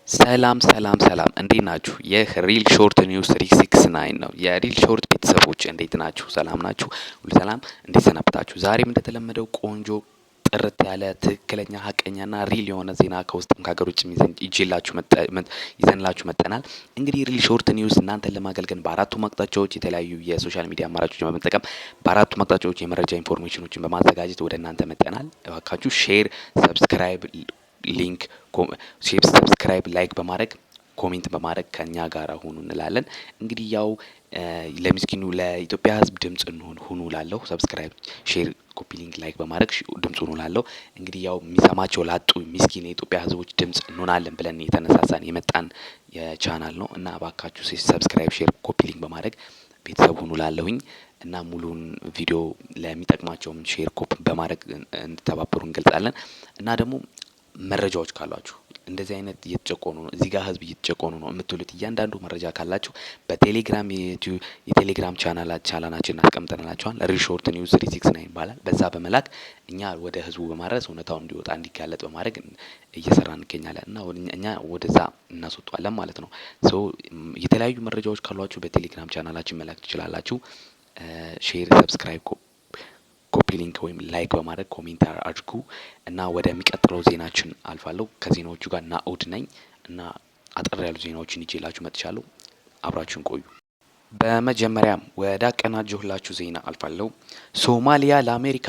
ሰላም እንዴት ናችሁ? ይህ ሪል ሾርት ኒውስ 369 ነው። የሪል ሾርት ቤተሰቦች እንዴት ናችሁ? ሰላም ናችሁ? ሁሉ ሰላም? እንዴት ሰነበታችሁ? ዛሬም እንደተለመደው ቆንጆ ጥርት ያለ ትክክለኛ ሀቀኛና ሪል የሆነ ዜና ከውስጥም ከሀገር ውጭም ይዘንላችሁ መጥተናል። እንግዲህ ሪል ሾርት ኒውስ እናንተን ለማገልገል በአራቱም አቅጣጫዎች የተለያዩ የሶሻል ሚዲያ አማራጮችን በመጠቀም በአራቱም አቅጣጫዎች የመረጃ ኢንፎርሜሽኖችን በማዘጋጀት ወደ እናንተ መጥተናል። እባካችሁ ሼር፣ ሰብስክራይብ ሊንክ ሰብስክራይብ ላይክ በማድረግ ኮሜንት በማድረግ ከኛ ጋር ሁኑ እንላለን። እንግዲህ ያው ለሚስኪኑ ለኢትዮጵያ ሕዝብ ድምጽ ሁኑ ላለሁ ሰብስክራይብ ሼር ኮፒ ሊንክ ላይክ በማድረግ ድምጽ ሁኑ ላለሁ። እንግዲህ ያው የሚሰማቸው ላጡ ሚስኪን የኢትዮጵያ ሕዝቦች ድምጽ እንሆናለን ብለን የተነሳሳን የመጣን የቻናል ነው እና እባካችሁ ሰብስክራይብ ሼር ኮፒ ሊንክ በማድረግ ቤተሰብ ሁኑ ላለሁኝ እና ሙሉን ቪዲዮ ለሚጠቅማቸውም ሼር ኮፕ በማድረግ እንድተባበሩ እንገልጻለን። እና ደግሞ መረጃዎች ካሏችሁ እንደዚህ አይነት እየተጨቆኑ ነው እዚህ ጋር ህዝብ እየተጨቆኑ ነው የምትሉት እያንዳንዱ መረጃ ካላችሁ በቴሌግራም የቴሌግራም ቻናላችን አስቀምጠንላችኋል። ሪል ሾርት ኒውስ 369 ይባላል። በዛ በመላክ እኛ ወደ ህዝቡ በማድረስ እውነታው እንዲወጣ እንዲጋለጥ በማድረግ እየሰራ እንገኛለን እና እኛ ወደዛ እናስወጣለን ማለት ነው። የተለያዩ መረጃዎች ካሏችሁ በቴሌግራም ቻናላችን መላክ ትችላላችሁ። ሼር ሰብስክራይብ ኮፒ ሊንክ ወይም ላይክ በማድረግ ኮሜንት አድርጉ እና ወደሚቀጥለው ዜናችን አልፋለሁ። ከዜናዎቹ ጋር ናኦድ ነኝ እና አጠር ያሉ ዜናዎችን ይዤላችሁ መጥቻለሁ። አብራችሁን ቆዩ። በመጀመሪያም ወደ አቀናጀሁላችሁ ዜና አልፋለሁ። ሶማሊያ ለአሜሪካ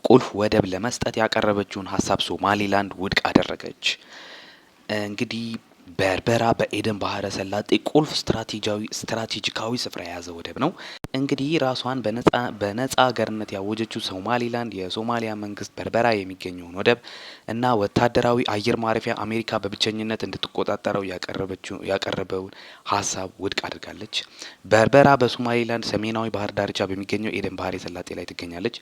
ቁልፍ ወደብ ለመስጠት ያቀረበችውን ሀሳብ ሶማሊላንድ ውድቅ አደረገች። እንግዲህ በርበራ በኤደን ባህረ ሰላጤ ቁልፍ ስትራቴጂካዊ ስፍራ የያዘ ወደብ ነው። እንግዲህ ራሷን በነጻ ሀገርነት ያወጀችው ሶማሊላንድ የሶማሊያ መንግስት በርበራ የሚገኘውን ወደብ እና ወታደራዊ አየር ማረፊያ አሜሪካ በብቸኝነት እንድትቆጣጠረው ያቀረበውን ሀሳብ ውድቅ አድርጋለች። በርበራ በሶማሊላንድ ሰሜናዊ ባህር ዳርቻ በሚገኘው ኤደን ባህረ ሰላጤ ላይ ትገኛለች።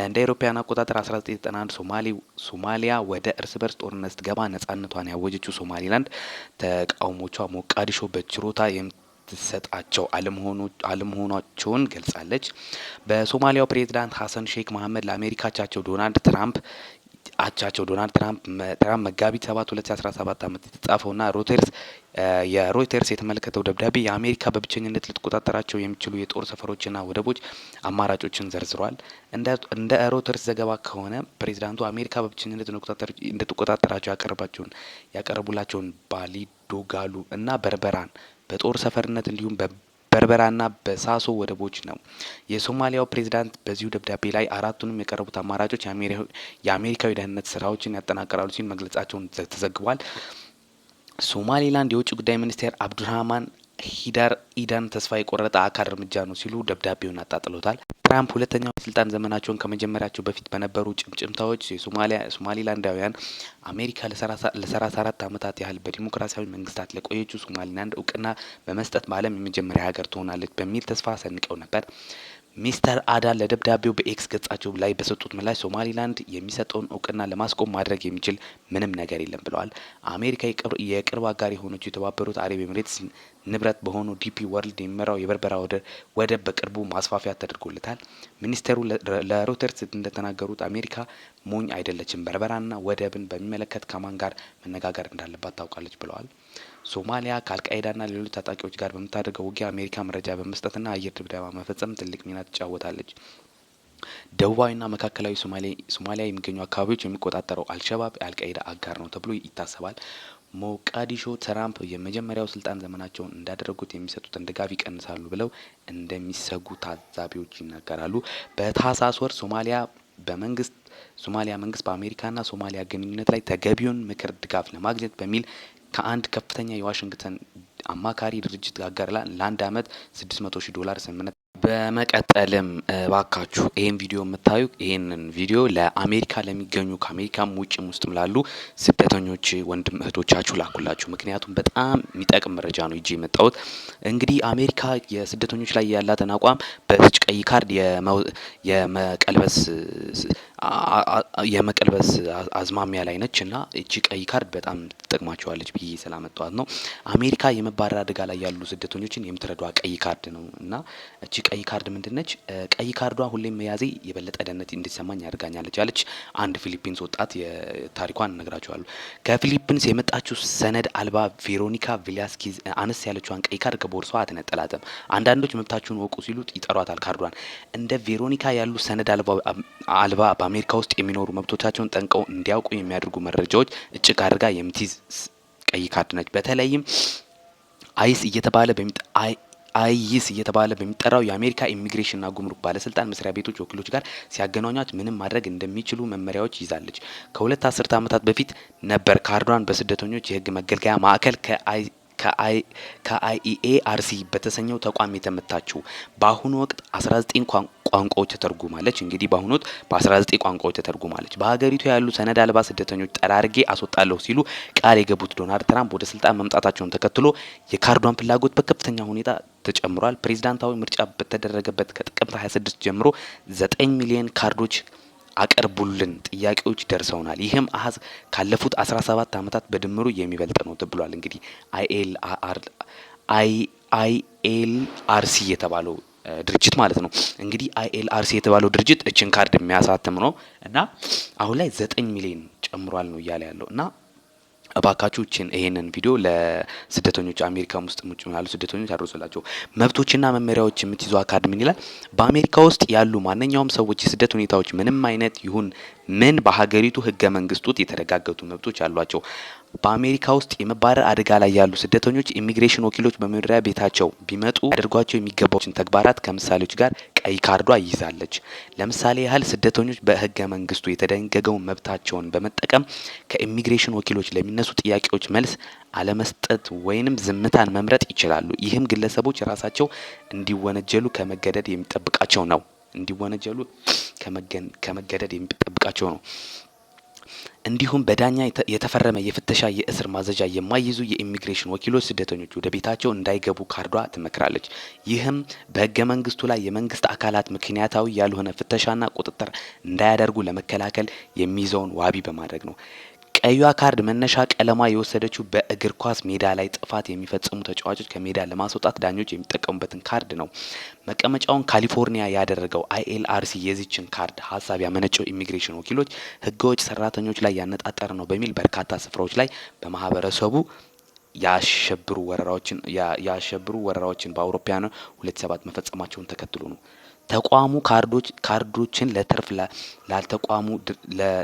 እንደ አውሮፓውያን አቆጣጠር 1991 ሶማሊያ ወደ እርስ በርስ ጦርነት ስትገባ ነጻነቷን ያወጀችው ሶማሊላንድ ተቃውሞቿ ሞቃዲሾ በችሮታ የምትሰጣቸው አለመሆናቸውን ገልጻለች። በሶማሊያው ፕሬዝዳንት ሀሰን ሼክ መሐመድ ለአሜሪካ አቻቸው ዶናልድ ትራምፕ መጋቢት 7 2017 ዓመት የተጻፈውና የሮይተርስ የተመለከተው ደብዳቤ የአሜሪካ በብቸኝነት ልትቆጣጠራቸው የሚችሉ የጦር ሰፈሮችና ወደቦች አማራጮችን ዘርዝሯል። እንደ ሮይተርስ ዘገባ ከሆነ ፕሬዝዳንቱ አሜሪካ በብቸኝነት እንድትቆጣጠራቸው ያቀረቡላቸውን ባሊዶጋሉ እና በርበራን በጦር ሰፈርነት እንዲሁም በርበራና በሳሶ ወደቦች ነው። የሶማሊያው ፕሬዝዳንት በዚሁ ደብዳቤ ላይ አራቱንም የቀረቡት አማራጮች የአሜሪካዊ ደህንነት ስራዎችን ያጠናቅራሉ ሲል መግለጻቸውን ተዘግቧል። ሶማሊላንድ የውጭ ጉዳይ ሚኒስቴር አብዱራህማን ኢዳን ተስፋ የቆረጠ አካል እርምጃ ነው ሲሉ ደብዳቤውን አጣጥሎታል። ትራምፕ ሁለተኛው የስልጣን ዘመናቸውን ከመጀመሪያቸው በፊት በነበሩ ጭምጭምታዎች ሶማሊላንዳውያን አሜሪካ ለ34 ዓመታት ያህል በዲሞክራሲያዊ መንግስታት ለቆየችው ሶማሊላንድ እውቅና በመስጠት በዓለም የመጀመሪያ ሀገር ትሆናለች በሚል ተስፋ ሰንቀው ነበር። ሚስተር አዳን ለደብዳቤው በኤክስ ገጻቸው ላይ በሰጡት ምላሽ ሶማሊላንድ የሚሰጠውን እውቅና ለማስቆም ማድረግ የሚችል ምንም ነገር የለም ብለዋል። አሜሪካ የቅርብ አጋር የሆነችው የተባበሩት አረብ ኤምሬትስ ንብረት በሆነው ዲፒ ወርልድ የሚመራው የበርበራ ወደብ በቅርቡ ማስፋፊያ ተደርጎለታል። ሚኒስቴሩ ለሮይተርስ እንደተናገሩት አሜሪካ ሞኝ አይደለችም፣ በርበራና ወደብን በሚመለከት ከማን ጋር መነጋገር እንዳለባት ታውቃለች ብለዋል። ሶማሊያ ከአልቃይዳና ሌሎች ታጣቂዎች ጋር በምታደርገው ውጊያ አሜሪካ መረጃ በመስጠትና አየር ድብደባ መፈጸም ትልቅ ሚና ትጫወታለች። ደቡባዊና መካከላዊ ሶማሊያ የሚገኙ አካባቢዎች የሚቆጣጠረው አልሸባብ የአልቃይዳ አጋር ነው ተብሎ ይታሰባል። ሞቃዲሾ ትራምፕ የመጀመሪያው ስልጣን ዘመናቸውን እንዳደረጉት የሚሰጡትን ድጋፍ ይቀንሳሉ ብለው እንደሚሰጉ ታዛቢዎች ይናገራሉ። በታህሳስ ወር ሶማሊያ መንግስት በአሜሪካና ሶማሊያ ግንኙነት ላይ ተገቢውን ምክር ድጋፍ ለማግኘት በሚል ከአንድ ከፍተኛ የዋሽንግተን አማካሪ ድርጅት ጋር ለአንድ አመት $600,000 ስምምነት። በመቀጠልም ባካችሁ ይሄን ቪዲዮ የምታዩ ይሄንን ቪዲዮ ለአሜሪካ ለሚገኙ ከአሜሪካም ውጭም ውስጥም ላሉ ስደተኞች ወንድም እህቶቻችሁ ላኩላችሁ። ምክንያቱም በጣም የሚጠቅም መረጃ ነው ይዤ የመጣሁት። እንግዲህ አሜሪካ የስደተኞች ላይ ያላትን አቋም በዚች ቀይ ካርድ የመቀልበስ አዝማሚያ ላይ ነች እና እቺ ቀይ ካርድ በጣም ትጠቅማቸዋለች ብዬ ስላመጣኋት ነው። አሜሪካ የመባረር አደጋ ላይ ያሉ ስደተኞችን የምትረዷ ቀይ ካርድ ነው እና እቺ ቀይ ካርድ ምንድነች? ቀይ ካርዷ ሁሌም መያዜ የበለጠ ደህንነት እንዲሰማኝ ያደርጋኛለች ያለች አንድ ፊሊፒንስ ወጣት የታሪኳን እነግራችኋለሁ። ከፊሊፒንስ የመጣችው ሰነድ አልባ ቬሮኒካ ቪላስኪዝ አነስ ያለችዋን ቀይ ካርድ ከቦርሳዋ አትነጠላትም። አንዳንዶች መብታችሁን ወቁ ሲሉ ይጠሯታል ካርዷን። እንደ ቬሮኒካ ያሉ ሰነድ አልባ በአሜሪካ ውስጥ የሚኖሩ መብቶቻቸውን ጠንቀው እንዲያውቁ የሚያደርጉ መረጃዎች እጭቅ አድርጋ የምትይዝ ቀይ ካርድ ነች። በተለይም አይስ እየተባለ በሚጠራው የአሜሪካ ኢሚግሬሽንና ጉምሩክ ባለስልጣን መስሪያ ቤቶች ወኪሎች ጋር ሲያገናኟት ምንም ማድረግ እንደሚችሉ መመሪያዎች ይዛለች። ከሁለት አስርተ ዓመታት በፊት ነበር ካርዷን በስደተኞች የህግ መገልገያ ማዕከል ከአይኢኤአርሲ በተሰኘው ተቋም የተመታችው። በአሁኑ ወቅት 19 ቋንቋዎች ተተርጉማለች። እንግዲህ በአሁኑ ወቅት በ19 ቋንቋዎች ተተርጉማለች። በሀገሪቱ ያሉ ሰነድ አልባ ስደተኞች ጠራርጌ አስወጣለሁ ሲሉ ቃል የገቡት ዶናልድ ትራምፕ ወደ ስልጣን መምጣታቸውን ተከትሎ የካርዷን ፍላጎት በከፍተኛ ሁኔታ ተጨምሯል። ፕሬዝዳንታዊ ምርጫ በተደረገበት ከጥቅምት 26 ጀምሮ 9 ሚሊዮን ካርዶች አቀርቡልን ጥያቄዎች ደርሰውናል። ይህም አሀዝ ካለፉት 17 ዓመታት በድምሩ የሚበልጥ ነው ተብሏል። እንግዲህ አይኤልአርሲ የተባለው ድርጅት ማለት ነው። እንግዲህ አይኤልአርሲ የተባለው ድርጅት እችን ካርድ የሚያሳትም ነው እና አሁን ላይ 9 ሚሊዮን ጨምሯል ነው እያለ ያለው እና እባካችሁ ይሄንን ቪዲዮ ለስደተኞች አሜሪካ ውስጥ ሙጭ ያሉ ስደተኞች አድርሱላቸው። መብቶችና መመሪያዎች የምትይዙ ካርድ ምን ይላል? በአሜሪካ ውስጥ ያሉ ማንኛውም ሰዎች የስደት ሁኔታዎች ምንም አይነት ይሁን ምን በሀገሪቱ ህገ መንግስት ውስጥ የተረጋገጡ መብቶች አሏቸው። በአሜሪካ ውስጥ የመባረር አደጋ ላይ ያሉ ስደተኞች ኢሚግሬሽን ወኪሎች በመኖሪያ ቤታቸው ቢመጡ ያደርጓቸው የሚገባዎችን ተግባራት ከምሳሌዎች ጋር ቀይ ካርዷ ይዛለች። ለምሳሌ ያህል ስደተኞች በህገ መንግስቱ የተደነገገውን መብታቸውን በመጠቀም ከኢሚግሬሽን ወኪሎች ለሚነሱ ጥያቄዎች መልስ አለመስጠት ወይንም ዝምታን መምረጥ ይችላሉ። ይህም ግለሰቦች ራሳቸው እንዲወነጀሉ ከመገደድ የሚጠብቃቸው ነው። ከመገደድ የሚጠብቃቸው ነው። እንዲሁም በዳኛ የተፈረመ የፍተሻ የእስር ማዘዣ የማይይዙ የኢሚግሬሽን ወኪሎች ስደተኞች ወደ ቤታቸው እንዳይገቡ ካርዷ ትመክራለች። ይህም በህገ መንግስቱ ላይ የመንግስት አካላት ምክንያታዊ ያልሆነ ፍተሻና ቁጥጥር እንዳያደርጉ ለመከላከል የሚይዘውን ዋቢ በማድረግ ነው። ቀዩዋ ካርድ መነሻ ቀለማ የወሰደችው በእግር ኳስ ሜዳ ላይ ጥፋት የሚፈጽሙ ተጫዋቾች ከሜዳ ለማስወጣት ዳኞች የሚጠቀሙበትን ካርድ ነው። መቀመጫውን ካሊፎርኒያ ያደረገው አይኤልአርሲ የዚችን ካርድ ሀሳብ ያመነጨው ኢሚግሬሽን ወኪሎች ህገወጥ ሰራተኞች ላይ ያነጣጠረ ነው በሚል በርካታ ስፍራዎች ላይ በማህበረሰቡ ያሸብሩ ወረራዎችን በአውሮፓውያኑ 2007 መፈጸማቸውን ተከትሎ ነው። ተቋሙ ካርዶችን ለትርፍ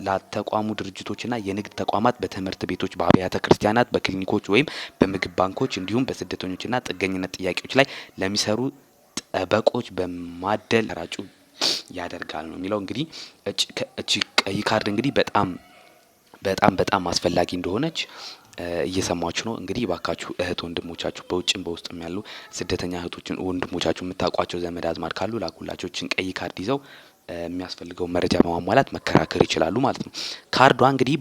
ላልተቋሙ ድርጅቶችና የንግድ ተቋማት፣ በትምህርት ቤቶች፣ በአብያተ ክርስቲያናት፣ በክሊኒኮች ወይም በምግብ ባንኮች እንዲሁም በስደተኞችና ጥገኝነት ጥያቄዎች ላይ ለሚሰሩ ጠበቆች በማደል ራጩ ያደርጋል ነው የሚለው። እንግዲህ እቺ ቀይ ካርድ እንግዲህ በጣም አስፈላጊ እንደሆነች እየሰማችሁ ነው። እንግዲህ ባካችሁ እህት ወንድሞቻችሁ በውጭም በውስጥም ያሉ ስደተኛ እህቶችን ወንድሞቻችሁ የምታውቋቸው ዘመድ አዝማድ ካሉ ላኩላቸው። እችን ቀይ ካርድ ይዘው የሚያስፈልገው መረጃ በማሟላት መከራከር ይችላሉ ማለት ነው። ካርዷ እንግዲህ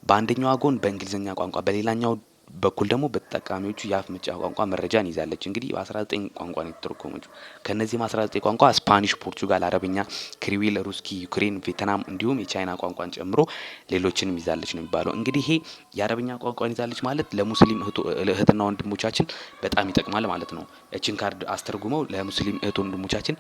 በአንደኛው ጎን በእንግሊዝኛ ቋንቋ በሌላኛው በኩል ደግሞ በተጠቃሚዎቹ የአፍ መፍቻ ቋንቋ መረጃን ይዛለች። እንግዲህ በ19 ቋንቋ ነው የተተረጎመችው። ከነዚህም 19 ቋንቋ ስፓኒሽ፣ ፖርቹጋል፣ አረብኛ፣ ክሪዊል፣ ሩስኪ፣ ዩክሬን፣ ቬትናም እንዲሁም የቻይና ቋንቋን ጨምሮ ሌሎችንም ይዛለች ነው የሚባለው። እንግዲህ ይሄ የአረብኛ ቋንቋን ይዛለች ማለት ለሙስሊም እህትና ወንድሞቻችን በጣም ይጠቅማል ማለት ነው። እችን ካርድ አስተርጉመው ለሙስሊም እህት ወንድሞቻችን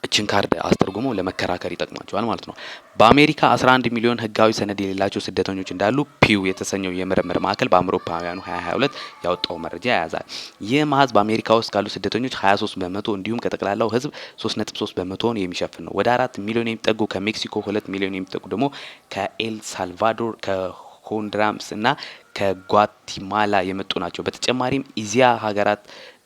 እችን ካርድ አስተርጉመው ለመከራከር ይጠቅማቸዋል ማለት ነው። በአሜሪካ 11 ሚሊዮን ህጋዊ ሰነድ የሌላቸው ስደተኞች እንዳሉ ፒው የተሰኘው የምርምር ማዕከል በአውሮፓውያኑ 2022 ያወጣው መረጃ ያያዛል። ይህ ማህዝ በአሜሪካ ውስጥ ካሉ ስደተኞች 23 በመቶ እንዲሁም ከጠቅላላው ህዝብ 3.3 በመቶውን የሚሸፍን ነው። ወደ 4 ሚሊዮን የሚጠጉ ከሜክሲኮ፣ 2 ሚሊዮን የሚጠጉ ደግሞ ከኤል ሳልቫዶር ከሆንዱራስ እና ከጓቲማላ የመጡ ናቸው። በተጨማሪም ኢዚያ ሀገራት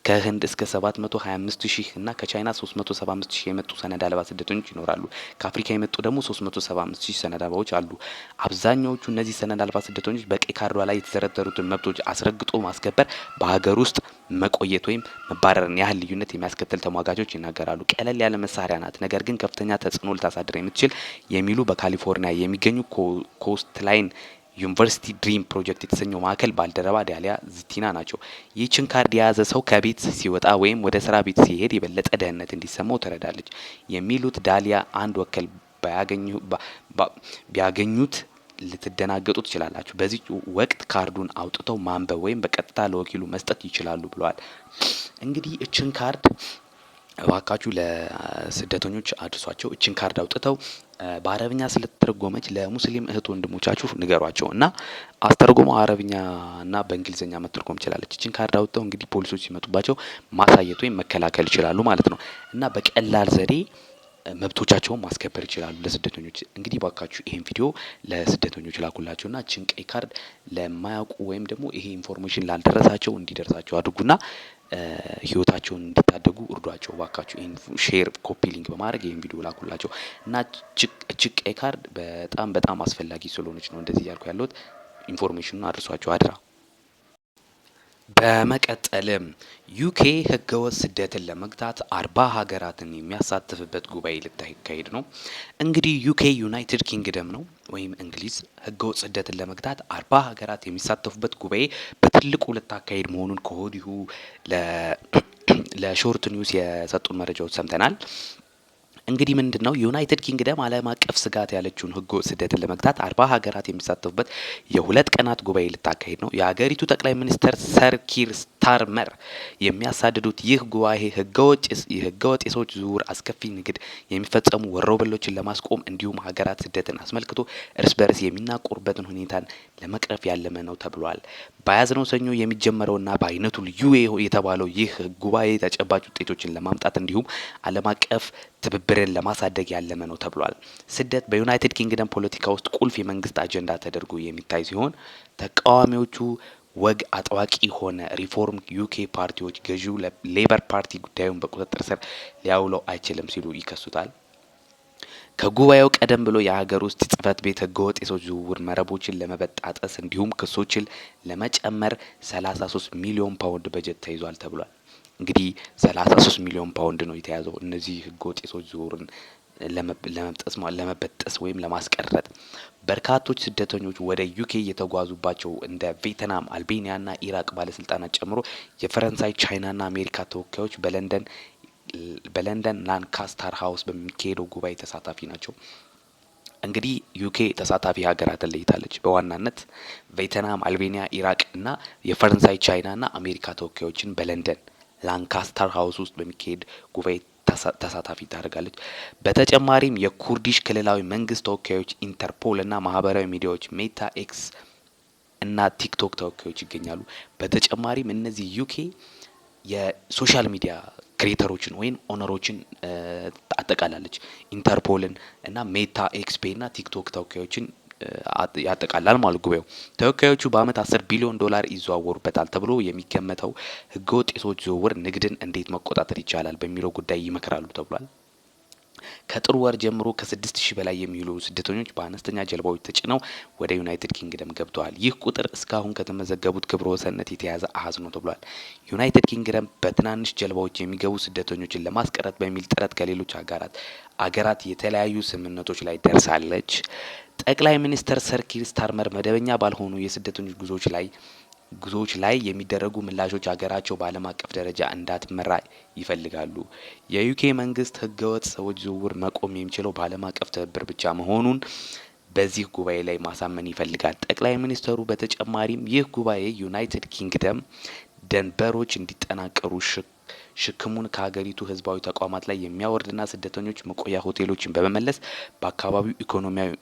ከህንድ እስከ 725,000 እና ከቻይና 375,000 የመጡ ሰነድ አልባ ስደተኞች ይኖራሉ። ከአፍሪካ የመጡ ደግሞ 375,000 ሰነድ አልባዎች አሉ። አብዛኛዎቹ እነዚህ ሰነድ አልባ ስደተኞች በቀይ ካርዷ ላይ የተዘረዘሩትን መብቶች አስረግጦ ማስከበር በሀገር ውስጥ መቆየት ወይም መባረርን ያህል ልዩነት የሚያስከትል ተሟጋቾች ይናገራሉ። ቀለል ያለ መሳሪያ ናት፣ ነገር ግን ከፍተኛ ተጽዕኖ ልታሳድር የምትችል የሚሉ በካሊፎርኒያ የሚገኙ ኮስት ላይን ዩኒቨርሲቲ ድሪም ፕሮጀክት የተሰኘው ማዕከል ባልደረባ ዳሊያ ዝቲና ናቸው። ይህችን ካርድ የያዘ ሰው ከቤት ሲወጣ ወይም ወደ ስራ ቤት ሲሄድ የበለጠ ደህንነት እንዲሰማው ትረዳለች የሚሉት ዳሊያ አንድ ወከል ቢያገኙት ልትደናገጡ ትችላላችሁ። በዚህ ወቅት ካርዱን አውጥተው ማንበብ ወይም በቀጥታ ለወኪሉ መስጠት ይችላሉ ብለዋል። እንግዲህ እችን ካርድ እባካችሁ ለስደተኞች አድርሷቸው። እችን ካርድ አውጥተው በአረብኛ ስለተተረጎመች ለሙስሊም እህት ወንድሞቻችሁ ንገሯቸው እና አስተርጉመው አረብኛ እና በእንግሊዝኛ መተርጎም ይችላለች። እችን ካርድ አውጥተው እንግዲህ ፖሊሶች ሲመጡባቸው ማሳየት ወይም መከላከል ይችላሉ ማለት ነው እና በቀላል ዘዴ መብቶቻቸውን ማስከበር ይችላሉ ለስደተኞች። እንግዲህ ባካችሁ ይሄን ቪዲዮ ለስደተኞች ላኩላቸውና እችን ቀይ ካርድ ለማያውቁ ወይም ደግሞ ይሄ ኢንፎርሜሽን ላልደረሳቸው እንዲደርሳቸው አድርጉና ህይወታቸውን እንዲታደጉ እርዷቸው ባካችሁ። ይሄን ሼር ኮፒ ሊንክ በማድረግ ይሄን ቪዲዮ ላኩላቸው እና እቺ ቀይ ካርድ በጣም በጣም አስፈላጊ ስለሆነች ነው እንደዚህ እያልኩ ያለሁት። ኢንፎርሜሽኑን አድርሷቸው አድራ። በመቀጠልም ዩኬ ህገወጥ ስደትን ለመግታት 40 ሀገራትን የሚያሳትፍበት ጉባኤ ልታካሄድ ነው። እንግዲህ ዩኬ ዩናይትድ ኪንግደም ነው ወይም እንግሊዝ ህገወጥ ስደትን ለመግታት 40 ሀገራት የሚሳተፉበት ጉባኤ በትልቁ ልታካሄድ መሆኑን ከወዲሁ ለሾርት ኒውስ የሰጡን መረጃዎች ሰምተናል። እንግዲህ ምንድነው ዩናይትድ ኪንግደም ዓለም አቀፍ ስጋት ያለችውን ህገወጥ ስደትን ለመግታት 40 ሀገራት የሚሳተፉበት የሁለት ቀናት ጉባኤ ልታካሄድ ነው። የሀገሪቱ ጠቅላይ ሚኒስትር ሰር ኪር ስታርመር የሚያሳድዱት ይህ ጉባኤ ህገወጥ የሰዎች ዝውውር፣ አስከፊ ንግድ፣ የሚፈጸሙ ወሮበሎችን ለማስቆም እንዲሁም ሀገራት ስደትን አስመልክቶ እርስ በርስ የሚናቆሩበትን ሁኔታን ለመቅረፍ ያለመ ነው ተብሏል። በያዝነው ሰኞ የሚጀመረውና በአይነቱ ልዩ የተባለው ይህ ጉባኤ ተጨባጭ ውጤቶችን ለማምጣት እንዲሁም ዓለም አቀፍ ትብብርን ለማሳደግ ያለመ ነው ተብሏል። ስደት በዩናይትድ ኪንግደም ፖለቲካ ውስጥ ቁልፍ የመንግስት አጀንዳ ተደርጎ የሚታይ ሲሆን ተቃዋሚዎቹ ወግ አጥባቂ ሆነ ሪፎርም ዩኬ ፓርቲዎች ገዢው ሌበር ፓርቲ ጉዳዩን በቁጥጥር ስር ሊያውለው አይችልም ሲሉ ይከሱታል። ከጉባኤው ቀደም ብሎ የሀገር ውስጥ ጽህፈት ቤት ህገወጥ የሰዎች ዝውውር መረቦችን ለመበጣጠስ እንዲሁም ክሶችን ለመጨመር 33 ሚሊዮን ፓውንድ በጀት ተይዟል ተብሏል። እንግዲህ 33 ሚሊዮን ፓውንድ ነው የተያዘው እነዚህ ህገወጥ የሰዎች ዝውውርን ለመበጠስ ወይም ለማስቀረት። በርካቶች ስደተኞች ወደ ዩኬ የተጓዙባቸው እንደ ቬትናም፣ አልቤኒያና ኢራቅ ባለስልጣናት ጨምሮ የፈረንሳይ፣ ቻይናና አሜሪካ ተወካዮች በለንደን ላንካስተር ሀውስ በሚካሄደው ጉባኤ ተሳታፊ ናቸው። እንግዲህ ዩኬ ተሳታፊ ሀገራትን ለይታለች። በዋናነት ቬትናም፣ አልቤኒያ፣ ኢራቅ እና የፈረንሳይ፣ ቻይናና አሜሪካ ተወካዮችን በለንደን ላንካስተር ሀውስ ውስጥ በሚካሄድ ጉባኤ ተሳታፊ ታደርጋለች። በተጨማሪም የኩርዲሽ ክልላዊ መንግስት ተወካዮች፣ ኢንተርፖል እና ማህበራዊ ሚዲያዎች ሜታ፣ ኤክስ እና ቲክቶክ ተወካዮች ይገኛሉ። በተጨማሪም እነዚህ ዩኬ የሶሻል ሚዲያ ክሬተሮችን ወይም ኦነሮችን አጠቃላለች። ኢንተርፖልን እና ሜታ፣ ኤክስፔ እና ቲክቶክ ተወካዮችን ያጠቃላል ማለት ጉባኤው። ተወካዮቹ በአመት 10 ቢሊዮን ዶላር ይዘዋወሩበታል ተብሎ የሚገመተው ህገወጥ የሰዎች ዝውውር ንግድን እንዴት መቆጣጠር ይቻላል በሚለው ጉዳይ ይመክራሉ ተብሏል። ከጥር ወር ጀምሮ ከ6000 በላይ የሚውሉ ስደተኞች በአነስተኛ ጀልባዎች ተጭነው ወደ ዩናይትድ ኪንግደም ገብተዋል። ይህ ቁጥር እስካሁን ከተመዘገቡት ክብረ ወሰንነት የተያዘ አሃዝ ነው ተብሏል። ዩናይትድ ኪንግደም በትናንሽ ጀልባዎች የሚገቡ ስደተኞችን ለማስቀረት በሚል ጥረት ከሌሎች አገራት የተለያዩ ስምምነቶች ላይ ደርሳለች። ጠቅላይ ሚኒስትር ሰር ኪር ስታርመር መደበኛ ባልሆኑ የስደተኞች ጉዞዎች ላይ የሚደረጉ ምላሾች ሀገራቸው በዓለም አቀፍ ደረጃ እንዳትመራ ይፈልጋሉ። የዩኬ መንግስት ህገወጥ ሰዎች ዝውውር መቆም የሚችለው በዓለም አቀፍ ትብብር ብቻ መሆኑን በዚህ ጉባኤ ላይ ማሳመን ይፈልጋል። ጠቅላይ ሚኒስትሩ በተጨማሪም ይህ ጉባኤ ዩናይትድ ኪንግደም ደንበሮች እንዲጠናቀሩ ሽክሙን ከሀገሪቱ ህዝባዊ ተቋማት ላይ የሚያወርድና ስደተኞች መቆያ ሆቴሎችን በመመለስ በአካባቢው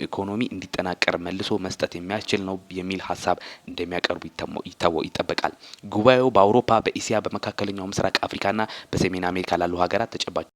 ኢኮኖሚ እንዲጠናቀር መልሶ መስጠት የሚያስችል ነው የሚል ሀሳብ እንደሚያቀርቡ ይጠበቃል። ጉባኤው በአውሮፓ፣ በእስያ፣ በመካከለኛው ምስራቅ፣ አፍሪካና በሰሜን አሜሪካ ላሉ ሀገራት ተጨባጭ